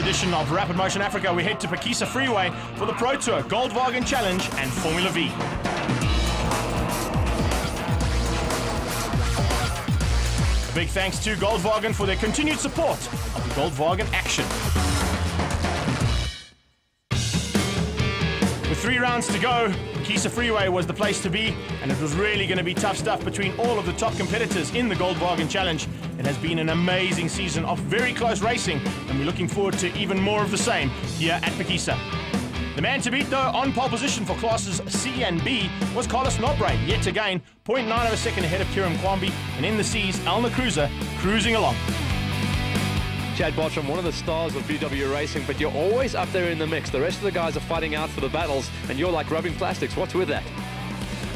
edition of Rapid Motion Africa, we head to Phakisa Freeway for the Pro Tour, Goldwagen Challenge and Formula V. A big thanks to Goldwagen for their continued support of the Goldwagen action. With 3 rounds to go, Phakisa Freeway was the place to be, and it was really going to be tough stuff between all of the top competitors in the Goldwagen Challenge. It has been an amazing season of very close racing, and we're looking forward to even more of the same here at Phakisa. The man to beat, though, on pole position for classes C and B was Carlos Nobre, yet again 0.9 of a second ahead of Kieran Kwambi, and in the C's, Elna Cruiser cruising along. Chad Bartram, one of the stars of VW racing, but you're always up there in the mix. The rest of the guys are fighting out for the battles, and you're like rubbing plastics. What's with that?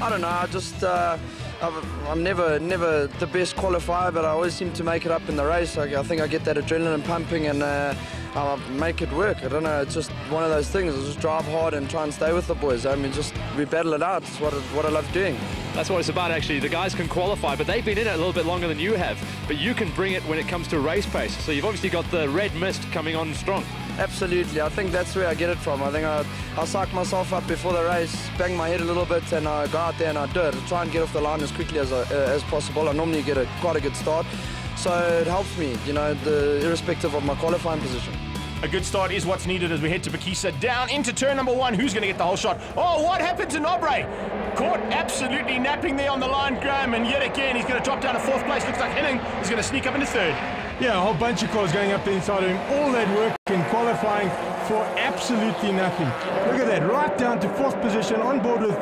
I don't know, I just, I'm never the best qualifier, but I always seem to make it up in the race. I think I get that adrenaline pumping and I make it work. I don't know, it's just one of those things. I just drive hard and try and stay with the boys. I mean, just we battle it out. It's what I love doing. That's what it's about, actually. The guys can qualify, but they've been in it a little bit longer than you have. But you can bring it when it comes to race pace. So you've obviously got the red mist coming on strong. Absolutely. I think that's where I get it from. I think I'll psych myself up before the race, bang my head a little bit, and I go out there and I do it. I try and get off the line as quickly as possible. I normally get quite a good start. So it helps me, you know, irrespective of my qualifying position. A good start is what's needed as we head to Phakisa. Down into turn number 1. Who's going to get the whole shot? Oh, what happened to Nobre? Caught absolutely napping there on the line, Graham, and yet again he's going to drop down to 4th place. Looks like Henning is going to sneak up into 3rd. Yeah, a whole bunch of cars going up the inside, doing all that work in qualifying for absolutely nothing. Look at that, right down to 4th position, on board with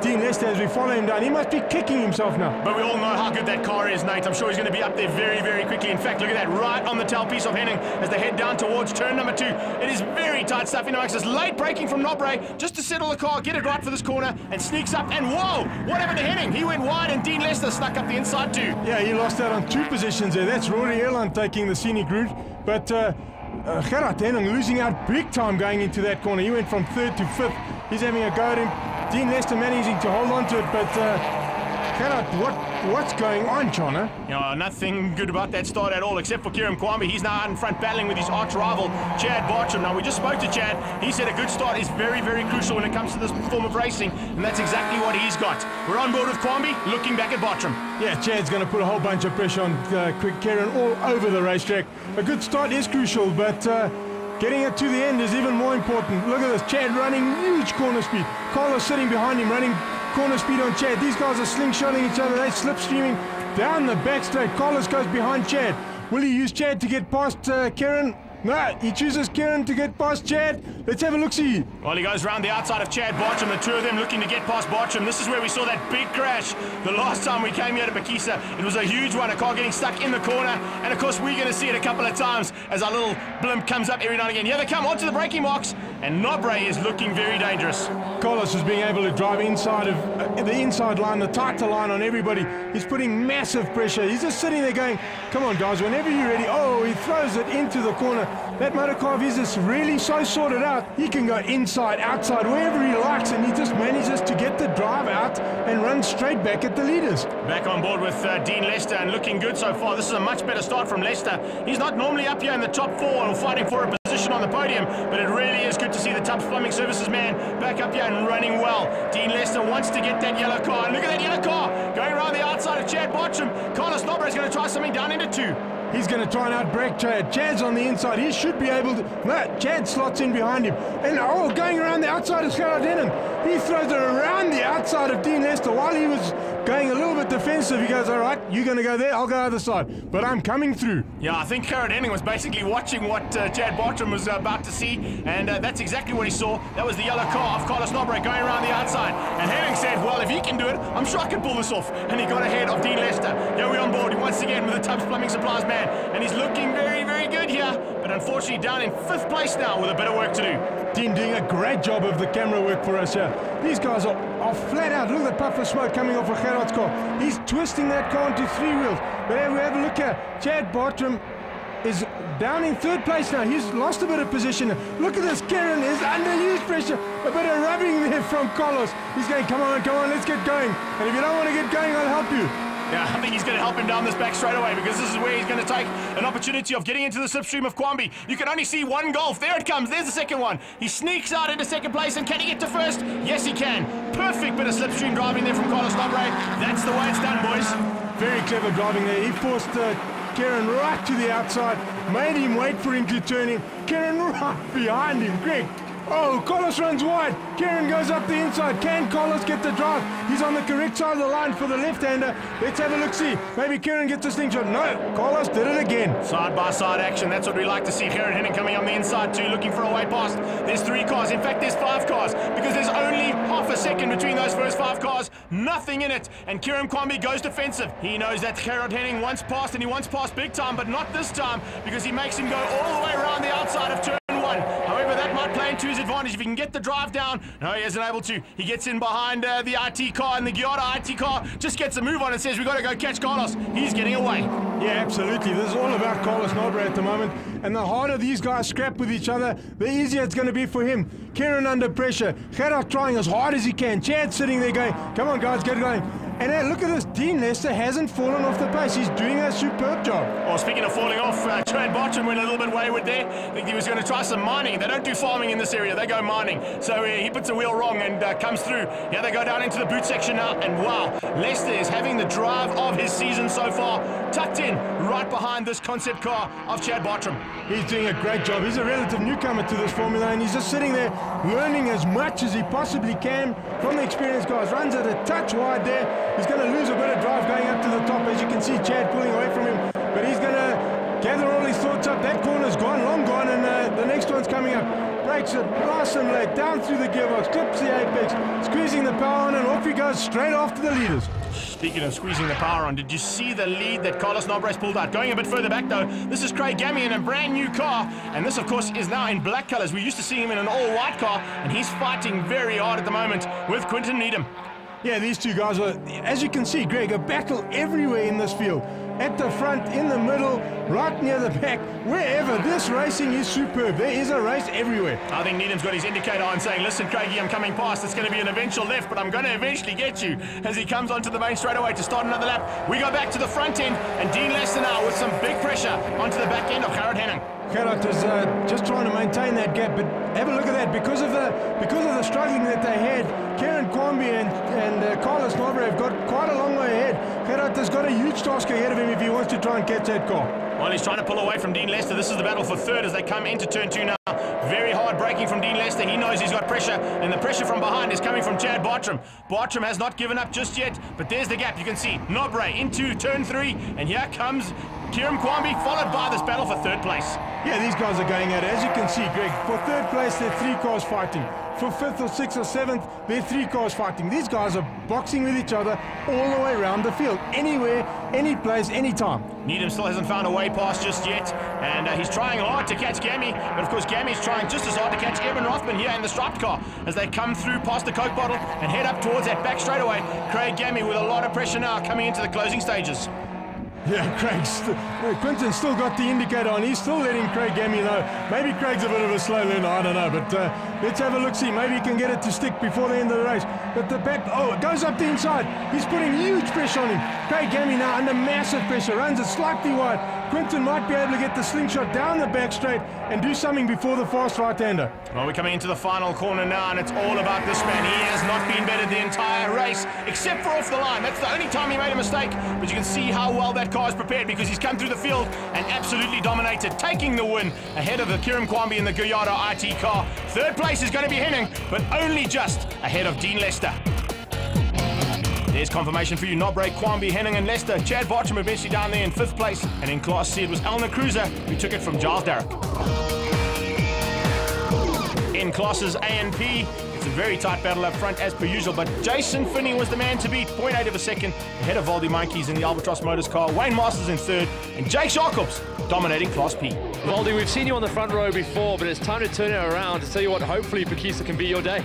Dean Lester as we follow him down. He must be kicking himself now. But we all know how good that car is, Nate. I'm sure he's going to be up there very, very quickly. In fact, look at that, right on the tailpiece of Henning as they head down towards turn number 2. It is very tight stuff. You know, it's late braking from Nobre just to settle the car, get it right for this corner, and sneaks up. And whoa, what happened to Henning? He went wide, and Dean Lester snuck up the inside too. Yeah, he lost out on 2 positions there. That's Rory Erland taking the scenic route, but Gerard Henning losing out big time going into that corner. He went from 3rd to 5th. He's having a go at him. Dean Lester managing to hold on to it, but Gerard, what's going on, Chana? You know, nothing good about that start at all, except for Kieran Kwambi. He's now out in front battling with his arch rival, Chad Bartram. Now, we just spoke to Chad. He said a good start is very, very crucial when it comes to this form of racing, and that's exactly what he's got. We're on board with Kwambi, looking back at Bartram. Yeah, Chad's going to put a whole bunch of pressure on quick Kieran all over the racetrack. A good start is crucial, but getting it to the end is even more important. Look at this, Chad running huge corner speed. Carlos sitting behind him, running corner speed on Chad. These guys are slingshotting each other. They're slipstreaming down the back straight. Carlos goes behind Chad. Will he use Chad to get past Kieran? No, he chooses Kieran to get past Chad. Let's have a look-see. Well, he goes round the outside of Chad Bartram, the 2 of them looking to get past Bartram. This is where we saw that big crash the last time we came here to Phakisa. It was a huge one, a car getting stuck in the corner, and of course we're going to see it a couple of times as our little blimp comes up every now and again. Here they come onto the braking marks, and Nobre is looking very dangerous. Carlos is being able to drive inside of the inside line, the tighter line on everybody. He's putting massive pressure. He's just sitting there going, come on guys, whenever you're ready. Oh, he throws it into the corner. That motor car of his is really so sorted out. He can go inside, outside, wherever he likes, and he just manages to get the drive out and run straight back at the leaders. Back on board with Dean Lester and looking good so far. This is a much better start from Lester. He's not normally up here in the top 4 or fighting for a position on the podium, but it really is good to see the Tubbs Plumbing Services man back up here and running well. Dean Lester wants to get that yellow car. Look at that yellow car going around the outside of Chad Bartram. Carlos Nobre is going to try something down into 2. He's going to try and outbrake Chad. Chad's on the inside. He should be able to... No, Chad slots in behind him. And, oh, going around the outside is Gerard Henning. He throws it around the outside of Dean Lester. While he was going a little bit defensive, he goes, all right, you're going to go there, I'll go other side. But I'm coming through. Yeah, I think Gerard Henning was basically watching what Chad Bartram was about to see, and that's exactly what he saw. That was the yellow car of Carlos Nobre going around the outside. And Henning said, well, if he can do it, I'm sure I can pull this off. And he got ahead of Dean Lester. Here we're on board once again with the Tubbs Plumbing Supplies man. And he's looking very, very good here, but unfortunately down in 5th place now with a bit of work to do. Dean doing a great job of the camera work for us here. These guys are flat out. Look at the puff of smoke coming off of Gerard's car. He's twisting that car into 3 wheels. But have we have a look here. Chad Bartram is down in 3rd place now. He's lost a bit of position. Look at this. Kieran is under huge pressure. A bit of rubbing there from Carlos. He's going, come on, let's get going. And if you don't want to get going, I'll help you. Yeah, I think he's going to help him down this back straight away, because this is where he's going to take an opportunity of getting into the slipstream of Kwambi. You can only see one Golf. There it comes. There's the second one. He sneaks out into second place, and can he get to first? Yes, he can. Perfect bit of slipstream driving there from Carlos Nobre. That's the way it's done, boys. Very clever driving there. He forced Kieran right to the outside, made him wait for him to turn in. Kieran right behind him. Greg. Oh, Carlos runs wide. Kieran goes up the inside. Can Carlos get the drive? He's on the correct side of the line for the left-hander. Let's have a look-see. Maybe Kieran gets a slingshot. No, Carlos did it again. Side-by-side action. That's what we like to see. Kieran Henning coming on the inside too, looking for a way past. There's 3 cars. In fact, there's 5 cars, because there's only half a second between those first 5 cars. Nothing in it. And Kieran Kwambi goes defensive. He knows that Kieran Henning wants past, and he wants past big time, but not this time, because he makes him go all the way around the outside of turn 1. However, that might play into his advantage if he can get the drive down. No, he isn't able to. He gets in behind the IT car, and the Giada IT car just gets a move on and says, we've got to go catch Carlos. He's getting away. Yeah, absolutely. This is all about Carlos Nobre at the moment. And the harder these guys scrap with each other, the easier it's going to be for him. Kieran under pressure. Gerard trying as hard as he can. Chad sitting there going, come on guys, get going. And look at this, Dean Lester hasn't fallen off the pace. He's doing a superb job. Well, speaking of falling off, Chad Bartram went a little bit wayward there. I think he was going to try some mining. They don't do farming in this area, they go mining. So he puts a wheel wrong and comes through. Yeah, they go down into the boot section now, and wow, Lester is having the drive of his season so far, tucked in right behind this concept car of Chad Bartram. He's doing a great job. He's a relative newcomer to this Formula, and he's just sitting there learning as much as he possibly can from the experienced guys. Runs it a touch wide there. He's going to lose a bit of drive going up to the top. As you can see, Chad pulling away from him, but he's going to gather all his thoughts up. That corner's gone, long gone, and the next one's coming up. Brakes it nice and late, down through the gearbox, clips the apex, squeezing the power on, and off he goes straight after the leaders. Speaking of squeezing the power on, did you see the lead that Carlos Nobre's pulled out? Going a bit further back though, this is Craig Gammy in a brand new car, and this of course is now in black colors. We used to see him in an all-white car, and he's fighting very hard at the moment with Quinton Needham. Yeah, these two guys are, as you can see, Greg, a battle everywhere in this field. At the front, in the middle, right near the back, wherever. This racing is superb. There is a race everywhere. I think Needham's got his indicator on saying, listen, Craigie, I'm coming past. It's going to be an eventual left, but I'm going to eventually get you, as he comes onto the main straightaway to start another lap. We go back to the front end, and Dean Lester now with some big pressure onto the back end of Gerard Henning. Gerard is just trying to maintain that gap, but have a look at that. Because of the struggling that they had, Kieran Kwambi and Carlos Nobre have got quite a long way ahead. Gerard has got a huge task ahead of him if he wants to try and catch that car. Well, he's trying to pull away from Dean Lester. This is the battle for third as they come into turn 2 now. Very hard braking from Dean Lester. He knows he's got pressure, and the pressure from behind is coming from Chad Bartram. Bartram has not given up just yet, but there's the gap. You can see Nobre into turn 3, and here comes Kieran Kwambi, followed by this battle for third place. Yeah, these guys are going at it. As you can see, Greg, for third place, there are 3 cars fighting. For 5th or 6th or 7th, there are 3 cars fighting. These guys are boxing with each other all the way around the field. Anywhere, any place, anytime. Needham still hasn't found a way past just yet, and he's trying hard to catch Gammy, but of course Gammy's trying just as hard to catch Eben Rothman here in the striped car as they come through past the Coke bottle and head up towards that back straightaway. Craig Gammy with a lot of pressure now coming into the closing stages. Yeah, Quinton's still got the indicator on. He's still letting Craig Gammy know. Maybe Craig's a bit of a slow learner, I don't know. But let's have a look-see. Maybe he can get it to stick before the end of the race. But the back, oh, it goes up the inside. He's putting huge pressure on him. Craig Gammy now under massive pressure. Runs it slightly wide. Quinton might be able to get the slingshot down the back straight and do something before the fast right-hander. Well, we're coming into the final corner now, and it's all about this man. He has not been better the entire race, except for off the line. That's the only time he made a mistake. But you can see how well that car is prepared, because he's come through the field and absolutely dominated, taking the win ahead of the Kieran Kwambi in the Guyada IT car. Third place is going to be Henning, but only just ahead of Dean Lester. There's confirmation for you. Nobre, Kwambi, Henning and Lester. Chad Bartram eventually down there in 5th place. And in Class C, it was Elna Cruiser who took it from Giles Darroch. In Classes A and P, it's a very tight battle up front as per usual, but Jason Finney was the man to beat. 0.8 of a second ahead of Voldy Monkeys in the Albatross Motors car. Wayne Masters in 3rd, and Jake Jacobs dominating Class P. Voldy, we've seen you on the front row before, but it's time to turn it around. To tell you what, hopefully Phakisa can be your day.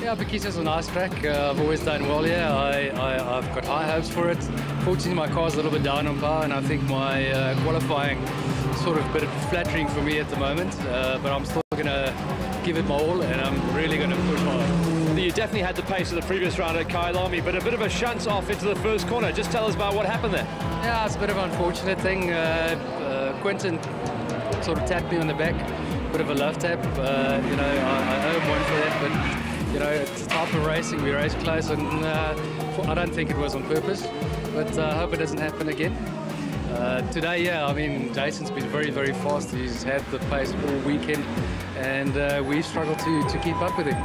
Yeah, Phakisa's a nice track. I've always done well here. I've got high hopes for it. Fortunately, my car's a little bit down on power, and I think my qualifying sort of a bit flattering for me at the moment. But I'm still going to give it my all, and I'm really going to push hard. You definitely had the pace of the previous round at Kyalami, but a bit of a shunt off into the first corner. Just tell us about what happened there. Yeah, it's a bit of an unfortunate thing. Quentin sort of tapped me on the back, bit of a love tap. You know, I owe him one for that, but you know, it's the type of racing. We race close, and I don't think it was on purpose, but I hope it doesn't happen again. Today, yeah, I mean, Jason's been very, very fast. He's had the pace all weekend, and we've struggled to keep up with him.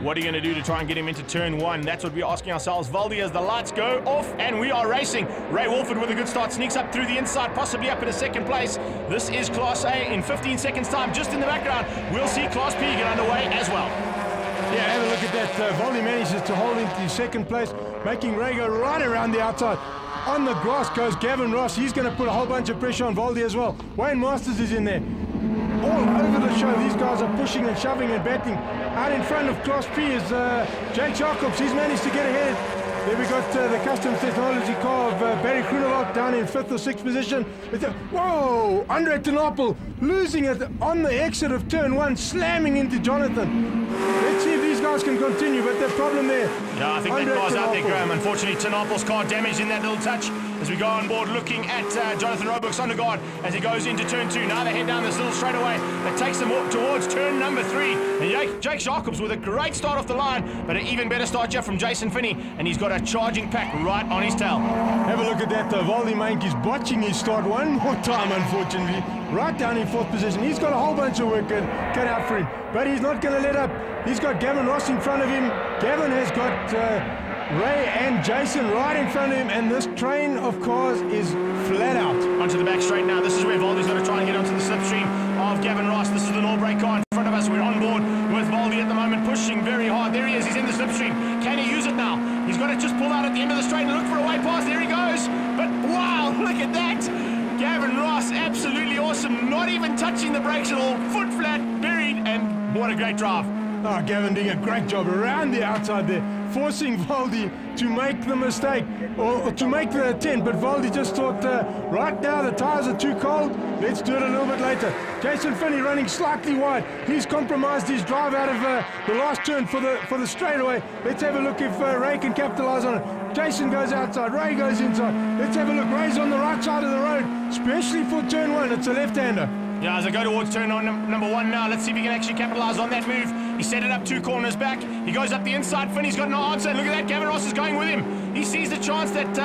What are you going to do to try and get him into turn one? That's what we're asking ourselves. Valdi, as the lights go off, and we are racing. Ray Wolford with a good start, sneaks up through the inside, possibly up in a second place. This is Class A in 15 seconds time. Just in the background, we'll see Class P get underway as well. Yeah, have a look at that. Valdi manages to hold into second place, making Ray go right around the outside. On the grass goes Gavin Ross. He's going to put a whole bunch of pressure on Valdi as well. Wayne Masters is in there. All over the show, these guys are pushing and shoving and batting. Out in front of Class P is Jake Jacobs. He's managed to get ahead. There we got the Customs Technology car of Barry Groenewald down in 5th or 6th position. Whoa! Andre Tenapel losing it on the exit of turn one, slamming into Jonathan. Let's see if these guys can continue, but the problem there. Yeah, I think that car's out there, Graham. Unfortunately, Tenapel's car damaged in that little touch. As we go on board looking at Jonathan Roebuck's Sondergaard as he goes into turn two. Now they head down this little straightaway that takes them towards turn number 3. And Jake Jacobs with a great start off the line, but an even better start here from Jason Finney, and he's got a charging pack right on his tail. Have a look at that. Valdi Mank is botching his start one more time, unfortunately. Right down in 4th position. He's got a whole bunch of work cut out for him, but he's not going to let up. He's got Gavin Ross in front of him. Gavin has got Ray and Jason right in front of him, and this train of cars is flat out. Onto the back straight now. This is where Valdi's going to try and get onto the slipstream of Gavin Ross. This is the Norbrake car in front of us. We're on board with Valdi at the moment, pushing very hard. There he is. He's in the slipstream. Can he use it now? He's got to just pull out at the end of the straight and look for a way past. There he goes. But wow, look at that. Gavin Ross, absolutely awesome. Not even touching the brakes at all. Foot flat, buried, and what a great drive. Oh, Gavin doing a great job around the outside there, forcing Valdi to make the mistake, or to make the attempt, but Valdi just thought, right now the tyres are too cold, let's do it a little bit later. Jason Finney running slightly wide. He's compromised his drive out of the last turn for the straightaway. Let's have a look if Ray can capitalize on it. Jason goes outside, Ray goes inside. Let's have a look. Ray's on the right side of the road, especially for turn one. It's a left-hander. Yeah, as I go towards turn on number 1 now, let's see if he can actually capitalize on that move. He set it up 2 corners back. He goes up the inside. Finney's got no answer. And look at that, Gavin Ross is going with him. He sees the chance that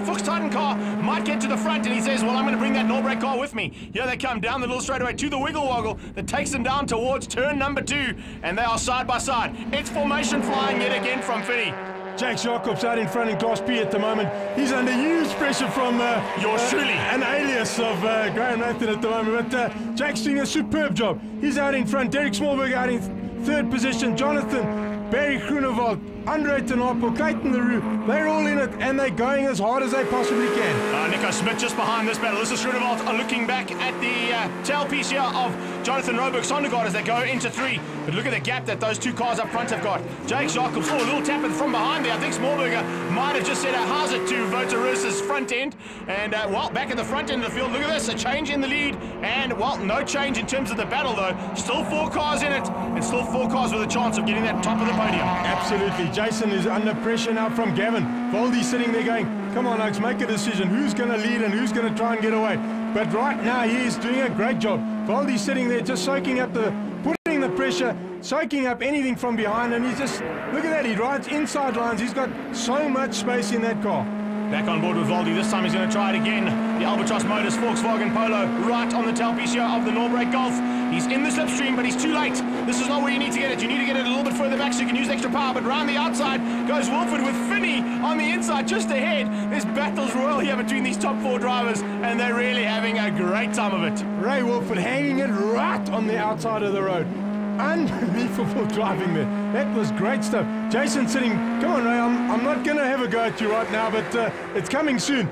Fuchs Titan car might get to the front, and he says, well, I'm going to bring that Norbrake car with me. Here they come down the little straightaway to the wiggle woggle that takes them down towards turn number 2, and they are side by side. It's formation flying yet again from Finney. Jake Jacobs out in front in Class P at the moment. He's under huge pressure from yours truly, an alias of Graham Nathan at the moment. But Jake's doing a superb job. He's out in front. Derek Smallberg out in 3rd position. Jonathan, Barry Groenewald, Andre Tenapel, Clayton LaRue, they're all in it, and they're going as hard as they possibly can. Nico Smith just behind this battle. This is Groenewald looking back at the tailpiece here of Jonathan Roebuck's Sondergaard as they go into 3. But look at the gap that those 2 cars up front have got. Jake Jacobs, a little tap from behind there. I think Smallberger might have just said a how's it to Votarusa's front end. And, well, back at the front end of the field, look at this, a change in the lead. And, well, no change in terms of the battle, though. Still 4 cars in it, and still 4 cars with a chance of getting that top of the podium. Absolutely. Jason is under pressure now from Gavin. Valdi's sitting there going, come on, Oaks, make a decision. Who's going to lead and who's going to try and get away? But right now, he is doing a great job. Valdi's sitting there just soaking up putting the pressure, soaking up anything from behind, and he's just, look at that, he rides inside lines. He's got so much space in that car. Back on board with Valdi. This time he's going to try it again. The Albatross Motors Volkswagen Polo right on the tailpiece here of the Norbrake Golf. He's in the slipstream, but he's too late. This is not where you need to get it. You need to get it a little bit further back so you can use extra power. But round the outside goes Wolford with Finney on the inside just ahead. There's battles royal here between these top 4 drivers, and they're really having a great time of it. Ray Wolford hanging it right on the outside of the road. Unbelievable driving there. That was great stuff. Jason sitting, come on Ray, I'm not going to have a go at you right now, but it's coming soon.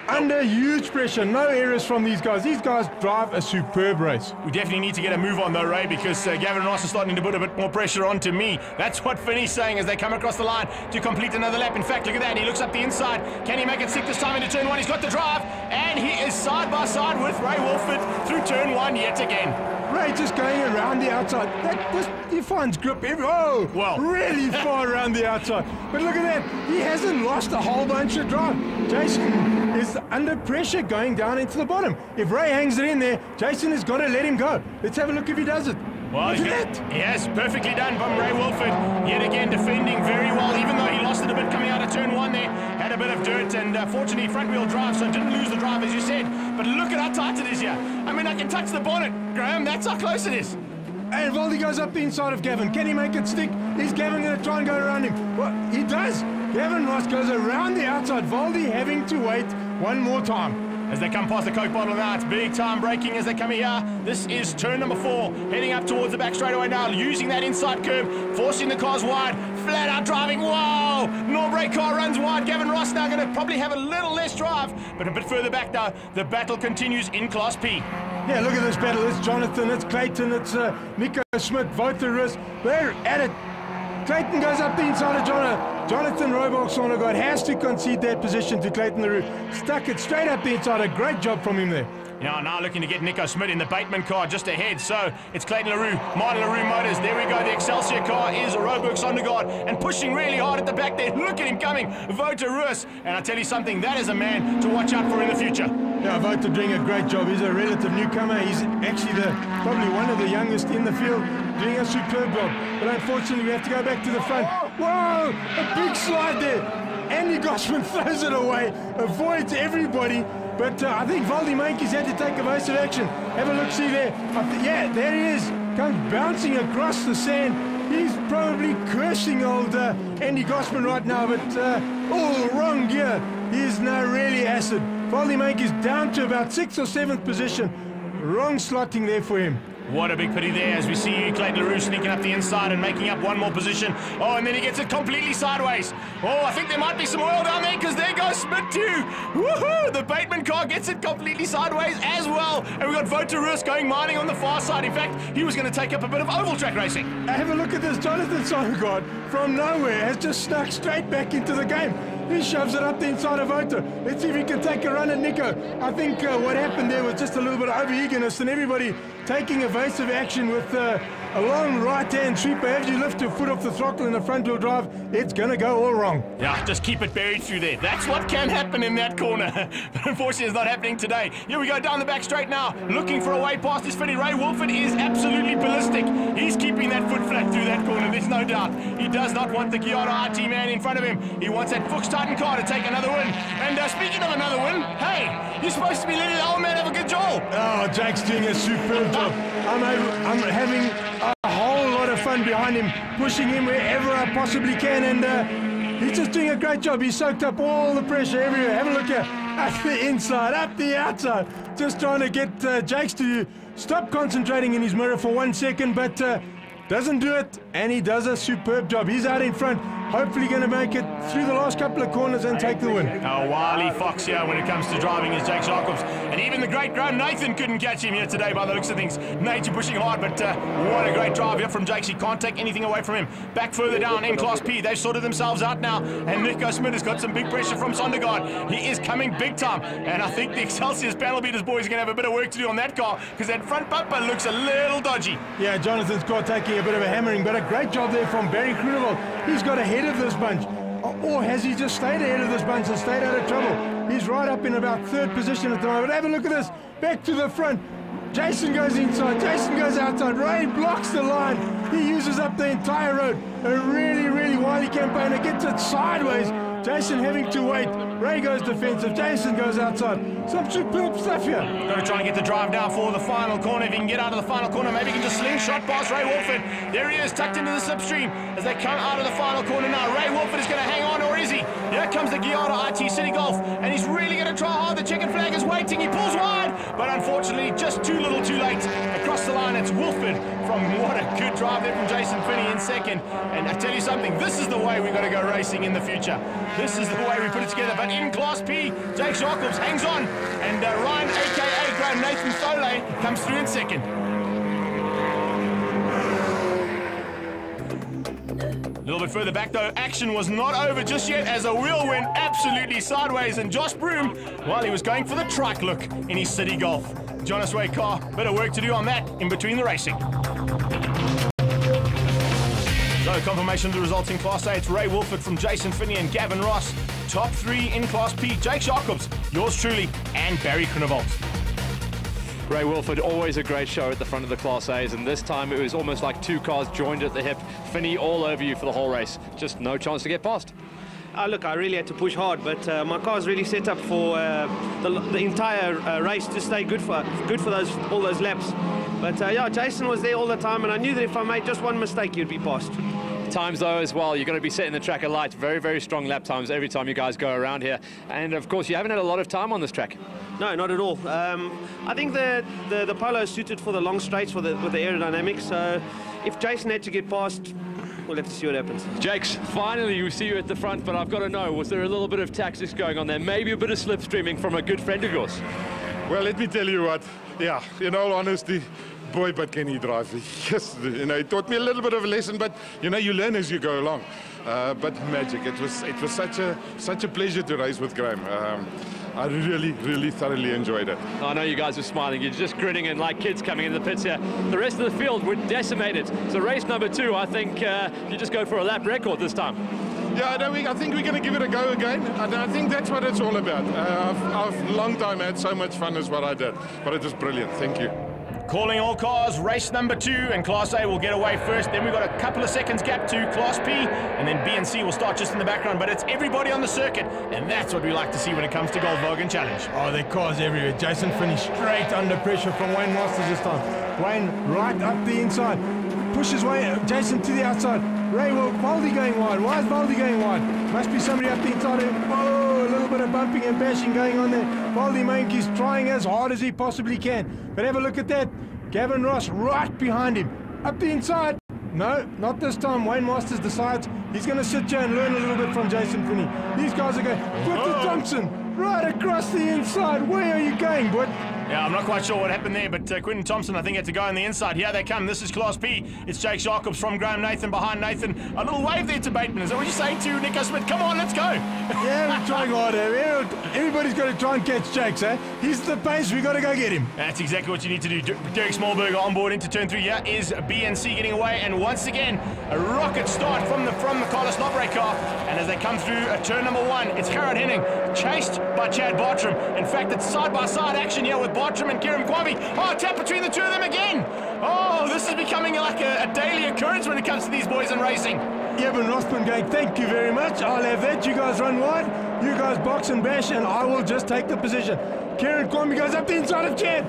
Under huge pressure, no errors from these guys. These guys drive a superb race. We definitely need to get a move on though, Ray, because Gavin Ross is starting to put a bit more pressure onto me. That's what Finney's saying as they come across the line to complete another lap. In fact, look at that. He looks up the inside. Can he make it stick this time into turn 1? He's got the drive, and he is side by side with Ray Wolford through turn 1 yet again. Ray just going around the outside. He finds grip really far around the outside. But look at that. He hasn't lost a whole bunch of drive. Jason is under pressure going down into the bottom. If Ray hangs it in there, Jason has got to let him go. Let's have a look if he does it. Well, yes, perfectly done from Ray Wilford. Yet again defending very well, even though he lost it a bit coming out of turn 1 there. Had a bit of dirt and fortunately front wheel drive, so didn't lose the drive as you said. But look at how tight it is here. I mean, I can touch the bonnet, Graham. That's how close it is. And Voldy goes up the inside of Gavin. Can he make it stick? Is Gavin going to try and go around him? Well, he does. Gavin Ross goes around the outside. Voldy having to wait one more time. As they come past the Coke bottle now, it's big time braking as they come here. This is turn number 4, heading up towards the back straightaway now, using that inside curb, forcing the cars wide, flat out driving. Whoa! Norbrake car runs wide. Gavin Ross now going to probably have a little less drive, but a bit further back now. The battle continues in Class P. Yeah, look at this battle. It's Jonathan, it's Clayton, it's Nico Smith, Wouter Rus. They're at it. Clayton goes up the inside of Jonathan Roybach-Sondergaard has to concede that position to Clayton LaRue. Stuck it straight up the inside. A great job from him there. Now looking to get Nico Smith in the Bateman car just ahead. So it's Clayton LaRue, Martin LaRue Motors. There we go. The Excelsior car is Roybach-Sondergaard and pushing really hard at the back there. Look at him coming, Wouter Rus. And I tell you something, that is a man to watch out for in the future. Yeah, Wouter doing a great job. He's a relative newcomer. He's actually probably one of the youngest in the field, doing a superb job. But unfortunately, we have to go back to the front. Whoa! A big slide there. Andy Goshman throws it away, avoids everybody. But I think Voldy Mankies had to take evasive action. Have a look, see there. Yeah, there he is. Comes bouncing across the sand. He's probably cursing old Andy Goshman right now, but wrong gear. He is now really acid. Voldy Mankies down to about 6th or 7th position. Wrong slotting there for him. What a big pity there as we see Clayton LaRue sneaking up the inside and making up one more position. Oh, and then he gets it completely sideways. Oh, I think there might be some oil down there because there goes Smith too. Woohoo! The Bateman car gets it completely sideways as well. And we've got Wouter Rus going mining on the far side. In fact, he was going to take up a bit of oval track racing. Have a look at this. Jonathan Sondergaard from nowhere has just snuck straight back into the game. He shoves it up the inside of Wouter. Let's see if he can take a run at Nico. I think what happened there was just a little bit of over-eagerness and everybody taking evasive action with a long right-hand sweeper. As you lift your foot off the throttle in the front-wheel drive, it's going to go all wrong. Yeah, just keep it buried through there. That's what can happen in that corner. But unfortunately, it's not happening today. Here we go down the back straight now, looking for a way past this Finny. Ray Wilford is absolutely ballistic. He's keeping that foot flat through that corner, there's no doubt. He does not want the Giada RT man in front of him. He wants that Fuchs Titan car to take another win. And speaking of another win, hey, you're supposed to be letting the old man have a good job. Oh, Jake's doing a superb job. I'm having a whole lot of fun behind him, pushing him wherever I possibly can, and he's just doing a great job. He's soaked up all the pressure everywhere. Have a look here. Up the inside, up the outside. Just trying to get Jakes to stop concentrating in his mirror for 1 second, but doesn't do it, and he does a superb job. He's out in front, hopefully going to make it through the last couple of corners and take the win. A wily fox here when it comes to driving is Jake Jacobs, and even the great Graham Nathan couldn't catch him here today by the looks of things. Nate pushing hard, but what a great drive here from Jakes. He can't take anything away from him. Back further down in Class P, they've sorted themselves out now, and Nico Smith has got some big pressure from Sondergaard. He is coming big time, and I think the Excelsior's panel beaters boys are going to have a bit of work to do on that car, because that front bumper looks a little dodgy. Yeah, Jonathan's car taking a bit of a hammering, but a great job there from Barry Groenewald. He's got ahead of this bunch. Or has he just stayed ahead of this bunch and stayed out of trouble? He's right up in about 3rd position at the moment. Have a look at this. Back to the front. Jason goes inside. Jason goes outside. Ray blocks the line. He uses up the entire road. A really, really wily campaigner. Gets it sideways. Jason having to wait. Ray goes defensive. Jason goes outside. Some superb stuff here. Got to try and get the drive down for the final corner. If he can get out of the final corner, maybe he can just slingshot past Ray Wolford. There he is, tucked into the slipstream as they come out of the final corner now. Ray Wolford is going to hang on, or is he? Here comes the Giada IT City Golf, and he's really going to try hard. The checkered flag is waiting. He pulls wide, but unfortunately, just too little too late. Across the line, it's Wolford from what a good drive there from Jason Finney in second. And I tell you something, this is the way we've got to go racing in the future. This is the way we put it together. But in Class P, Jake Jacobs hangs on, and Ryan, a.k.a. Graham Nathan Thole, comes through in second. A little bit further back though, action was not over just yet as a wheel went absolutely sideways, and Josh Broom, while he was going for the trike look in his City Golf. Jonas-Way car. Bit of work to do on that in between the racing. So, confirmation of the results in Class A. It's Ray Wilford from Jason Finney and Gavin Ross. Top 3 in Class P. Jake Jacobs, yours truly, and Barry Groenewold. Ray Wilford, always a great show at the front of the Class A's, and this time it was almost like two cars joined at the hip. Finney all over you for the whole race. Just no chance to get past. Look, I really had to push hard, but my car's really set up for the entire race to stay good for all those laps. But yeah, Jason was there all the time, and I knew that if I made just one mistake, you'd be past. Times though as well, you're going to be setting the track alight. Very, very strong lap times every time you guys go around here. And of course, you haven't had a lot of time on this track. No, not at all. I think the Polo is suited for the long straights with the aerodynamics. So if Jason had to get past, we'll have to see what happens. Jakes, finally we see you at the front, but I've got to know, was there a little bit of tactics going on there? Maybe a bit of slipstreaming from a good friend of yours? Well, let me tell you what. Yeah, in all honesty, boy, but can he drive? Yes, you know, it taught me a little bit of a lesson, but you know, you learn as you go along. But magic. It was such a pleasure to race with Graham. I really thoroughly enjoyed it. I know you guys were smiling. You're just grinning and like kids coming in the pits here. The rest of the field were decimated. So race number 2, I think you just go for a lap record this time. Yeah, I think we're going to give it a go again. And I think that's what it's all about. I've long time had so much fun as what I did. But it was brilliant. Thank you. Calling all cars, race number 2, and Class A will get away first. Then we've got a couple of seconds gap to Class P, and then B and C will start just in the background. But it's everybody on the circuit, and that's what we like to see when it comes to Goldwagen Challenge. Oh, there are cars everywhere. Jason Finney straight under pressure from Wayne Masters this time. Wayne right up the inside. Pushes Jason to the outside. Ray, well, Baldy going wide. Why is Baldy going wide? Must be somebody up the inside. Whoa, a little bit of bumping and bashing going on there. Baldy Mainke's trying as hard as he possibly can. But have a look at that. Gavin Ross right behind him. Up the inside. No, not this time. Wayne Masters decides he's going to sit here and learn a little bit from Jason Finney. These guys are going. Quinton Thompson right across the inside. Where are you going, bud? Yeah, I'm not quite sure what happened there, but Quinton Thompson, I think, had to go on the inside. Here they come. This is Class P. It's Jake Jacobs from Graham Nathan behind Nathan. A little wave there to Bateman. Is that what you say to Nico Smith? Come on, let's go. Yeah, we're trying hard. Everybody's got to try and catch Jakes, eh? He's the pace. We've got to go get him. That's exactly what you need to do. Derek Smallberger on board into turn 3. Here is BNC getting away, and once again, a rocket start from the Carlos Lobre car. And as they come through turn number 1, it's Gerard Henning, chased by Chad Bartram. In fact, it's side-by-side action here with Bartram and Kieran Kwame. Oh, tap between the two of them again. Oh, this is becoming like a daily occurrence when it comes to these boys in racing. Evan Rothman going, thank you very much. I'll have that. You guys run wide. You guys box and bash, and I will just take the position. Kieran Kwame goes up the inside of Chad.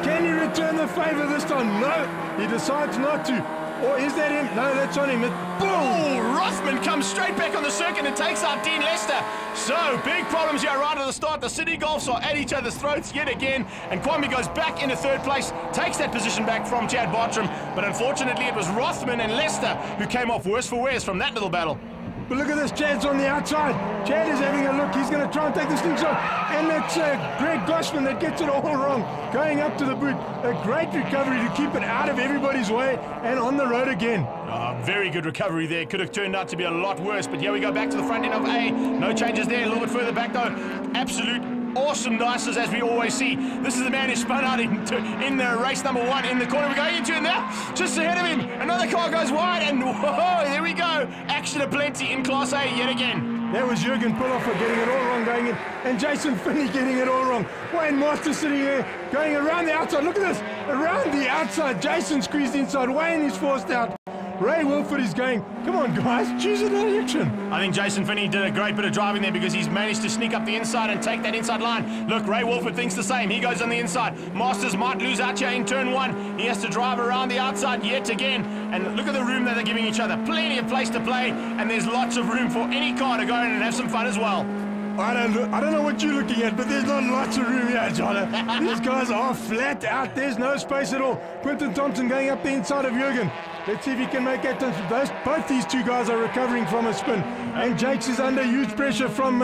Can he return the favour this time? No, he decides not to. Or is that him? No, that's on him. Boom! Rothman comes straight back on the circuit and takes out Dean Lester. So, big problems here right at the start. The City Golfs are at each other's throats yet again. And Kwame goes back into 3rd place, takes that position back from Chad Bartram. But unfortunately, it was Rothman and Lester who came off worse for wears from that little battle. But look at this, Chad's on the outside. Chad is having a look. He's going to try and take this thing shot. And it's Greg Goshman that gets it all wrong. Going up to the boot. A great recovery to keep it out of everybody's way and on the road again. Very good recovery there. Could have turned out to be a lot worse. But here we go back to the front end of A. No changes there. A little bit further back though. Absolute awesome dices as we always see. This is the man who spun out in the race number 1 in the corner. We're going into it now. Just ahead of him. Another car goes wide and whoa, there we go. Action aplenty in Class A yet again. That was Jürgen Pullofer getting it all wrong going in. And Jason Finney getting it all wrong. Wayne Masters sitting there going around the outside. Look at this. Around the outside. Jason squeezed inside. Wayne is forced out. Ray Wilford is going, come on guys, choose a direction. I think Jason Finney did a great bit of driving there because he's managed to sneak up the inside and take that inside line. Look, Ray Wilford thinks the same. He goes on the inside. Masters might lose out here in turn 1. He has to drive around the outside yet again. And look at the room that they're giving each other. Plenty of place to play, and there's lots of room for any car to go in and have some fun as well. I don't know what you're looking at, but there's not lots of room here, Jono. These guys are flat out. There's no space at all. Quinton Thompson going up the inside of Jürgen. Let's see if he can make that. Both these two guys are recovering from a spin. And Jakes is under huge pressure from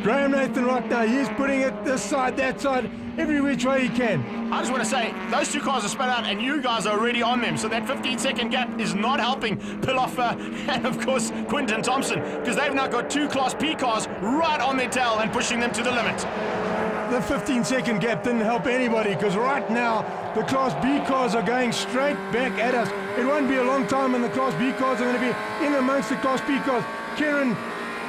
Graham Nathan right now. He's putting it this side, that side, every which way he can. I just want to say, those two cars are spun out and you guys are already on them. So that 15-second gap is not helping Pilloffer and, of course, Quinton Thompson, because they've now got 2 Class P cars right on their tail and pushing them to the limit. the 15-second gap didn't help anybody, because right now the Class B cars are going straight back at us. It won't be a long time and the Class B cars are going to be in amongst the Class B cars. Kieran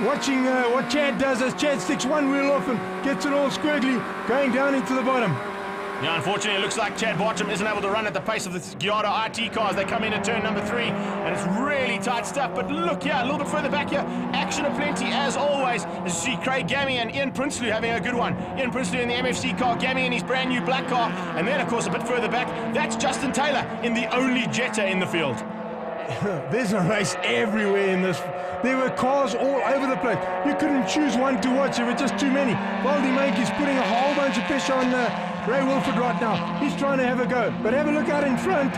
watching what Chad does as Chad sticks one wheel off and gets it all squiggly, going down into the bottom. Yeah, unfortunately, it looks like Chad Bartram isn't able to run at the pace of the Giada IT cars. They come in at turn number 3, and it's really tight stuff. But look here, a little bit further back here, action aplenty as always. As you see, Craig Gammy and Ian Prinsloo having a good one. Ian Prinsloo in the MFC car, Gammy in his brand new black car. And then, of course, a bit further back, that's Justin Taylor in the only Jetta in the field. There's a race everywhere in this. There were cars all over the place. You couldn't choose one to watch. There were just too many. Baldy Mankey's putting a whole bunch of pressure on Ray Wilford right now. He's trying to have a go. But have a look out in front.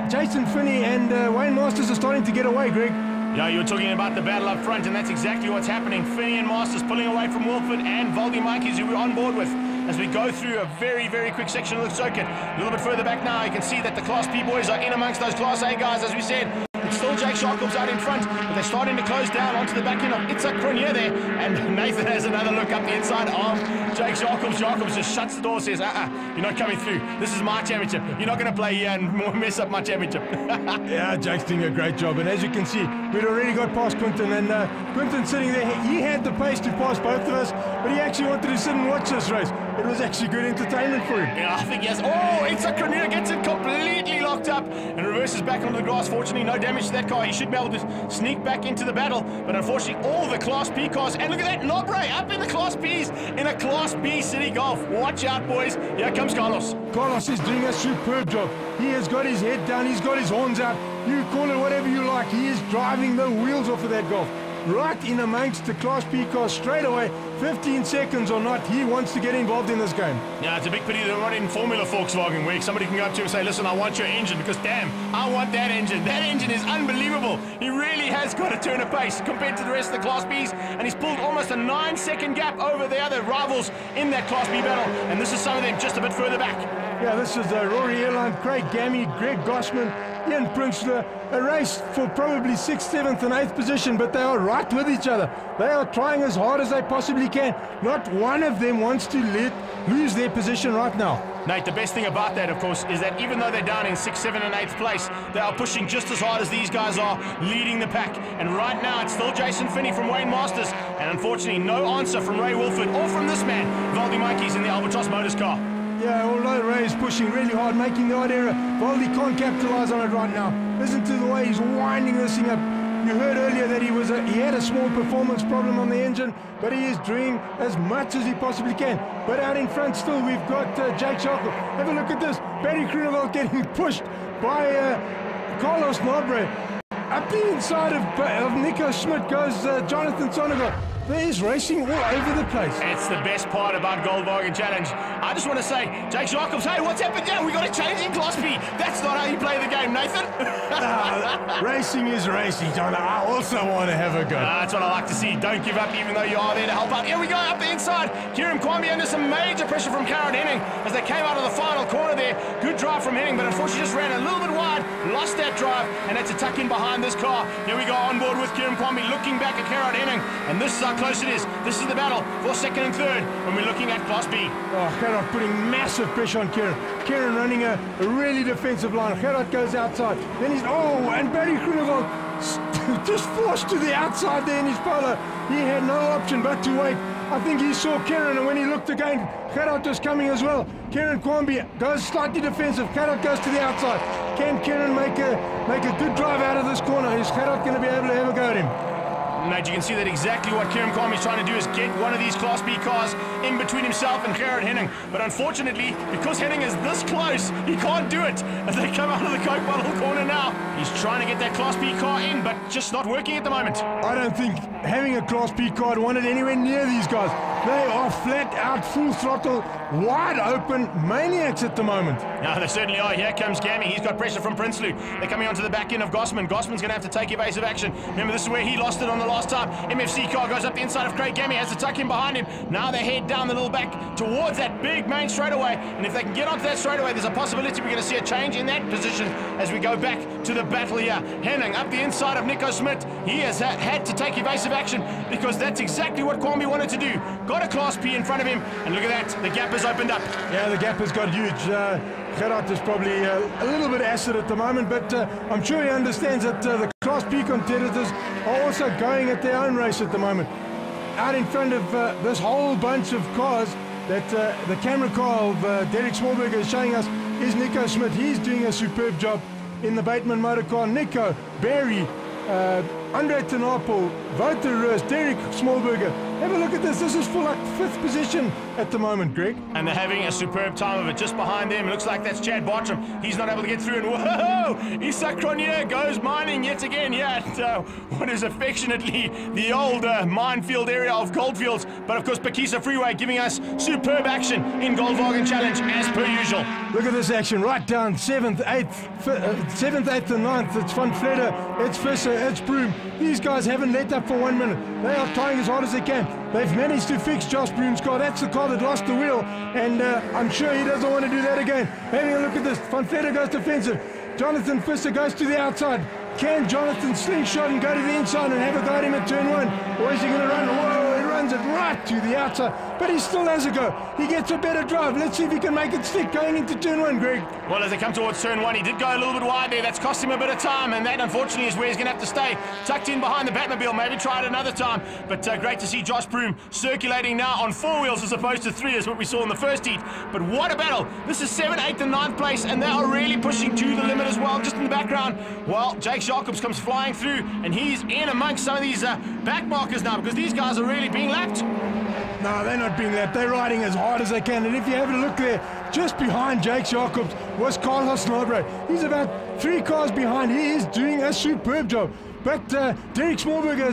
Jason Finney and Wayne Masters are starting to get away, Greg. Yeah, you were talking about the battle up front, and that's exactly what's happening. Finney and Masters pulling away from Wilford and Baldy Mankey's, who we're on board with, as we go through a very, very quick section of the circuit. A little bit further back now, you can see that the Class B boys are in amongst those Class A guys, as we said. It's still Jake Sharkles out in front, but they're starting to close down onto the back end of Itzhak Cronje there, and Nathan has another look up the inside of Jake Sharkles. Sharkles just shuts the door, says, you're not coming through. This is my championship. You're not going to play here and mess up my championship. Yeah, Jake's doing a great job, and as you can see, we'd already got past Quinton, and Quinton sitting there, he had the pace to pass both of us, but he actually wanted to sit and watch this race. It was actually good entertainment for him. Yeah, I think yes. Oh, Itzhak Cronje gets it completely locked up and reverses back onto the grass. Fortunately, no damage to that car. He should be able to sneak back into the battle, but unfortunately, all the Class B cars, and look at that, Nobre up in the Class Bs in a Class B City Golf. Watch out, boys. Here comes Carlos. Carlos is doing a superb job. He has got his head down, he's got his horns out. You call it whatever you like. He is driving the wheels off of that Golf. Right in amongst the Class B cars straight away, 15 seconds or not, he wants to get involved in this game. Yeah, it's a big pity they're not in Formula Volkswagen, where somebody can go up to him and say, listen, I want your engine, because damn, I want that engine. That engine is unbelievable. He really has got a turn of pace compared to the rest of the Class Bs, and he's pulled almost a 9-second gap over the other rivals in that Class B battle, and this is some of them just a bit further back. Yeah, this is Rory Airline, Craig Gammy, Greg Gossman, Ian Prinsloo. A race for probably 6th, 7th and 8th position, but they are right with each other. They are trying as hard as they possibly can. Not one of them wants to lose their position right now. Nate, the best thing about that, of course, is that even though they're down in 6th, 7th and 8th place, they are pushing just as hard as these guys are, leading the pack. And right now, it's still Jason Finney from Wayne Masters, and unfortunately, no answer from Ray Wilford or from this man, Valdi Mikey's in the Albatross Motors car. Yeah, although Ray is pushing really hard, making the odd error, Valdi can't capitalize on it right now. Listen to the way he's winding this thing up. You heard earlier that he had a small performance problem on the engine, but he is doing as much as he possibly can. But out in front still, we've got Jake Sharkle. Have a look at this. Barry Grunewald getting pushed by Carlos Nobre. Up the inside of Nico Schmidt goes Jonathan Sonnegar. There's racing all over the place. It's the best part about Goldwagen Challenge. I just want to say, Jake Sharkles, hey, what's happened? Yeah, we got a change in Class B. That's not how you play the game, Nathan. Racing is racing, John. I also want to have a go. That's what I like to see. Don't give up, even though you are there to help out. Here we go, up the inside. Kieran Kwambi under some major pressure from Karen Henning as they came out of the final corner there. Good drive from Henning, but unfortunately just ran a little bit wide, lost that drive, and had to tuck in behind this car. Here we go on board with Kieran Kwambi, looking back at Karen Henning, and this is how close it is. This is the battle for 2nd and 3rd when we're looking at Class B. Oh, Gerard putting massive pressure on Kieran. Kieran running a really defensive line. Gerard goes outside. Then he's, and Barry Grunewald just forced to the outside there in his polo. He had no option but to wait. I think he saw Kieran, and when he looked again, Gerard was coming as well. Kieran Kwambi goes slightly defensive. Gerard goes to the outside. Can Kieran make a good drive out of this corner? Is Gerard going to be able to have a go at him? Nate, you can see that exactly what Kieran Kwame is trying to do is get one of these Class B cars in between himself and Gerard Henning. But unfortunately, because Henning is this close, he can't do it. As they come out of the Coke bottle corner now, he's trying to get that Class B car in, but just not working at the moment. I don't think having a Class B car wanted anywhere near these guys. They are flat out, full throttle, wide open maniacs at the moment. No, they certainly are. Here comes Gammy. He's got pressure from Prinsloo. They're coming onto the back end of Gossman. Gossman's going to have to take evasive action. Remember, this is where he lost it on the last time. MFC car goes up the inside of Craig Gammy, has to tuck in behind him. Now they head down the little back towards that big main straightaway, and if they can get onto that straightaway, there's a possibility we're going to see a change in that position as we go back to the battle here. Henning up the inside of Nico Smit. He has had to take evasive action because that's exactly what Kwambi wanted to do. Got a Class P in front of him, and look at that, the gap has opened up. Yeah, the gap has got huge. Gerard is probably a little bit acid at the moment, but I'm sure he understands that the Class P competitors are also going at their own race at the moment. Out in front of this whole bunch of cars that the camera car of Derek Smallberger is showing us is Nico Smit. He's doing a superb job in the Bateman motor car. Nico, Barry, Andre Tenapel, Wouter Roos, Derek Smallberger. Have a look at this. This is for like 5th position at the moment, Greg. And they're having a superb time of it. Just behind them, it looks like that's Chad Bartram. He's not able to get through, and whoa! Isak Cronje goes mining yet again. Yeah, what is affectionately the old minefield area of Goldfields. But of course, Phakisa Freeway giving us superb action in Goldwagen Challenge as per usual. Look at this action right down 7th, 8th, and 9th. It's Van Vletter, it's Visser, it's Broom. These guys haven't let up for 1 minute. They are trying as hard as they can. They've managed to fix Josh Broom's car. That's the car that lost the wheel, and I'm sure he doesn't want to do that again. Having a look at this. Van Vletter goes defensive. Jonathan Visser goes to the outside. Can Jonathan slingshot and go to the inside and have a go at him at turn 1? Or is he going to run? Whoa, he runs it right to the outside. But he still has a go. He gets a better drive. Let's see if he can make it stick going into turn 1, Greg. Well, as they come towards turn 1, he did go a little bit wide there. That's cost him a bit of time, and that unfortunately is where he's going to have to stay. Tucked in behind the Batmobile. Maybe try it another time. But great to see Josh Broom circulating now on 4 wheels as opposed to 3 as what we saw in the first heat. But what a battle. This is 7th, 8th and 9th place, and they are really pushing to the limit as well. Just in the background, well, Jake Jacobs comes flying through, and he's in amongst some of these back markers now because these guys are really being lapped. No, they're not being lapped. They're riding as hard as they can. And if you have a look there, just behind Jake Jacobs was Carlos Nobre. He's about 3 cars behind. He is doing a superb job. But Derek Smallberger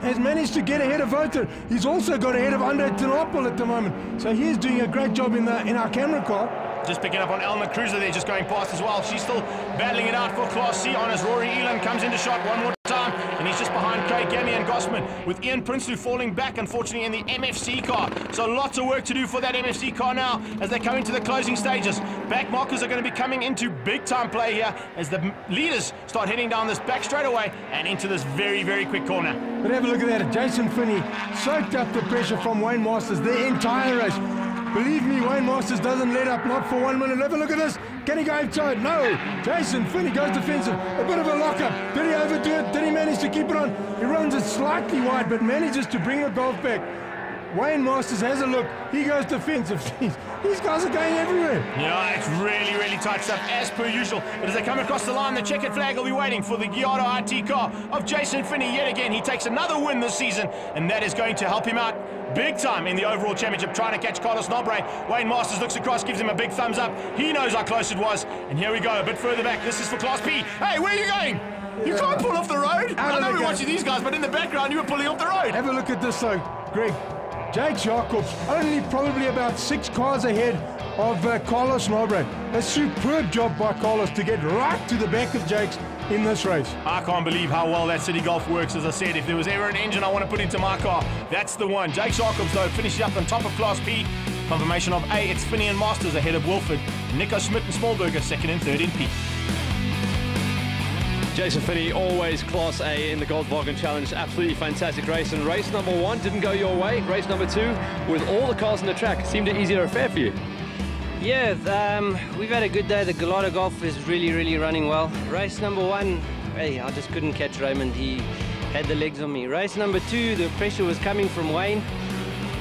has managed to get ahead of Wouter. He's also got ahead of Andre Tenapel at the moment. So he's doing a great job in our camera car. Just picking up on Elna Cruiser there, just going past as well. She's still battling it out for Class C on as Rory Elan comes into shot one more time, and he's just behind Kay Gammy and Gossman, with Ian Prinsloo falling back, unfortunately, in the MFC car. So lots of work to do for that MFC car now as they come into the closing stages. Back markers are going to be coming into big-time play here as the leaders start heading down this back straightaway and into this very, very quick corner. But have a look at that. Jason Finney soaked up the pressure from Wayne Masters the entire race. Believe me, Wayne Masters doesn't let up, not for 1 minute. Have a look at this. Can he go outside? No. Jason Finney goes defensive. A bit of a lockup. Did he overdo it? Did he manage to keep it on? He runs it slightly wide, but manages to bring the golf back. Wayne Masters has a look. He goes defensive. These guys are going everywhere. Yeah, it's really, really tight stuff as per usual. But as they come across the line, the checkered flag will be waiting for the Giotto RT car of Jason Finney yet again. He takes another win this season, and that is going to help him out big time in the overall championship, trying to catch Carlos Nobre. Wayne Masters looks across, gives him a big thumbs up. He knows how close it was. And here we go, a bit further back. This is for Class P. Hey, where are you going? You can't pull off the road. I know we're watching these guys, but in the background, you were pulling off the road. Have a look at this, though, Greg. Jake Jacobs only probably about 6 cars ahead of Carlos Nobre. A superb job by Carlos to get right to the back of Jake's in this race. I can't believe how well that City Golf works. As I said, if there was ever an engine I want to put into my car, that's the one. Jake Jacobs, though, finishing up on top of Class P. Confirmation of A, it's Finney and Masters ahead of Wilford. Nico Smit and Smallberger second and third in P. Jason Finney, always Class A in the Goldwagen Challenge. Absolutely fantastic race. And race number 1 didn't go your way. Race number 2, with all the cars on the track, seemed an easier affair for you. Yeah, we've had a good day. The Galata Golf is really, really running well. Race number 1, hey, I just couldn't catch Raymond. He had the legs on me. Race number 2, the pressure was coming from Wayne.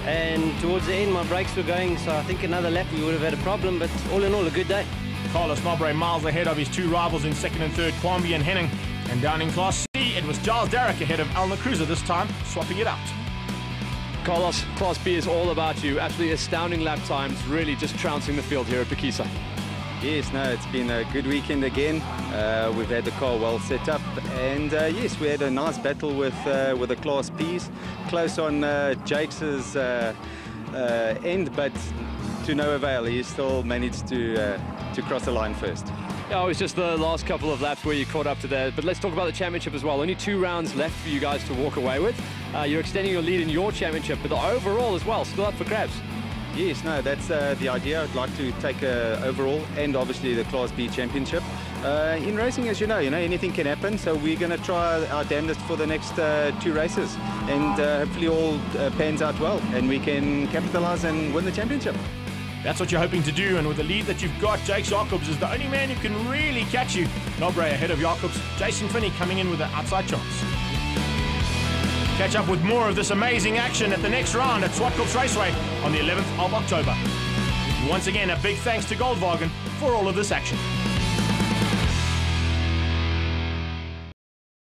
And towards the end, my brakes were going. So I think another lap we would have had a problem. But all in all, a good day. Carlos Nobre miles ahead of his 2 rivals in second and third, Kwambi and Henning. And down in Class C, it was Giles Darrick ahead of Elna Cruiser, this time swapping it out. Carlos, Class B is all about you. Absolutely astounding lap times, really just trouncing the field here at Phakisa. Yes, no, it's been a good weekend again. We've had the car well set up, and yes, we had a nice battle with the Class P's, close on Jake's end, but to no avail. He still managed to cross the line first. Yeah, it was just the last couple of laps where you caught up to that. But let's talk about the championship as well. Only 2 rounds left for you guys to walk away with. You're extending your lead in your championship, but the overall as well, still up for grabs. Yes, no, that's the idea. I'd like to take overall and obviously the Class B championship. In racing, as you know, anything can happen. So we're going to try our damnedest for the next 2 races, and hopefully all pans out well, and we can capitalize and win the championship. That's what you're hoping to do, and with the lead that you've got, Jake Jacobs is the only man who can really catch you. Nobre ahead of Jacobs, Jason Finney coming in with an outside chance. Catch up with more of this amazing action at the next round at Zwartkops Raceway on the 11th of October. Once again, a big thanks to Goldwagen for all of this action.